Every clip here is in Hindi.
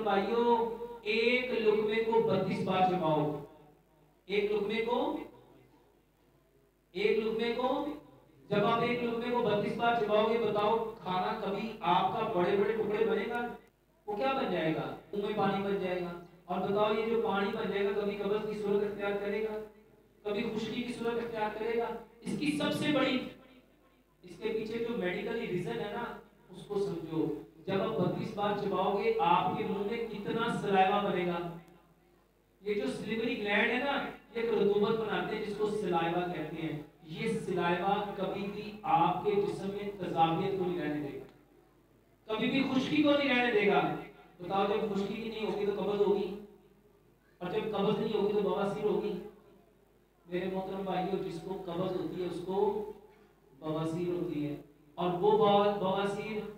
मोहतरम भाइयों, एक लुकमे को 32 बार चबाओ। एक लुकमे को जब आप एक लुकमे को 32 बार चबाओगे, बताओ खाना कभी आपका बड़े बड़े टुकड़े बनेगा? वो क्या बन जाएगा? मुंह में पानी बन जाएगा। और बताओ ये जो पानी बन जाएगा कभी कब्ज की सूरत इख्तियार करेगा? कभी खुश्की की सूरत इख्तियार करेगा? इसकी सबसे बड़ी, इसके पीछे जो मेडिकली रीजन है ना, उसको समझो। जब आप 32 बार चबाओगे, आपके मुंह में कितना सलाइवा बनेगा। ये जो सिलिवरी ग्लैंड है ना, ये एक रतूबत बनाते हैं जिसको सलाइवा कहते हैं। ये सलाइवा कभी भी आपके जिस्म में तजाबियत को नहीं रहने देगा, कभी भी खुश्की को नहीं रहने देगा। बताओ जब खुश्की ही नहीं होगी तो कब्ज होगी, और जब कब्ज नहीं होगी तो बवासीर होगी। मेरे मोहतरम भाइयों, जिसको कब्ज होती है उसको बवासीर होती है। और वो बवासीर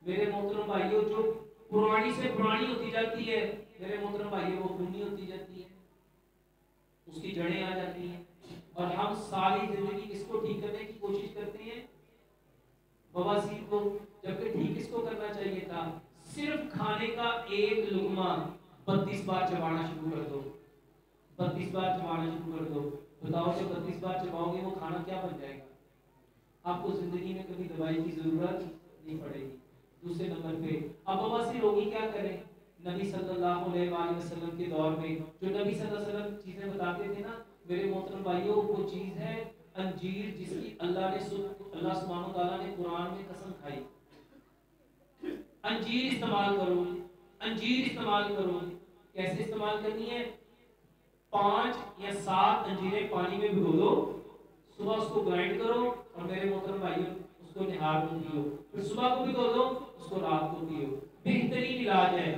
मेरे मोहतरम भाइयों जो पुरानी से पुरानी होती जाती है, मेरे मोहतरम भाइयों वो खूनी होती जाती है, उसकी जड़ें आ जाती हैं। और हम सारी जिंदगी किसको ठीक करने की कोशिश करते हैं? बवासीर को। जबकि ठीक किसको करना चाहिए था? सिर्फ खाने का एक लुकमा 32 बार चबाना शुरू कर दो। 32 बार चबाना शुरू कर दो। बताओ जब 32 बार चबाओगे वो खाना क्या बन जाएगा? आपको जिंदगी में कभी दवाई की जरूरत नहीं पड़ेगी। दूसरे नंबर पे अब बवासीर होगी, क्या करें? नबी सल्लल्लाहु अलैहि वसल्लम के दौर में जो नबी सल्लल्लाहु अलैहि वसल्लम चीजें बताते थे ना, मेरे मोहतरम भाइयों, वो चीज है अंजीर, जिसकी अल्लाह सुब्हानहू तआला ने कुरान में कसम खाई। अंजीर इस्तेमाल करो, अंजीर इस्तेमाल करो। कैसे इस्तेमाल करनी है? 5 या 7 अंजीरें पानी में भिगो दो, सुबह उसको ग्राइंड करो, और मेरे मोहतरम भाइयों उसको निहार को पियो। फिर सुबह को भिगो दो, उसको रात को पियो। बेहतरीन इलाज है।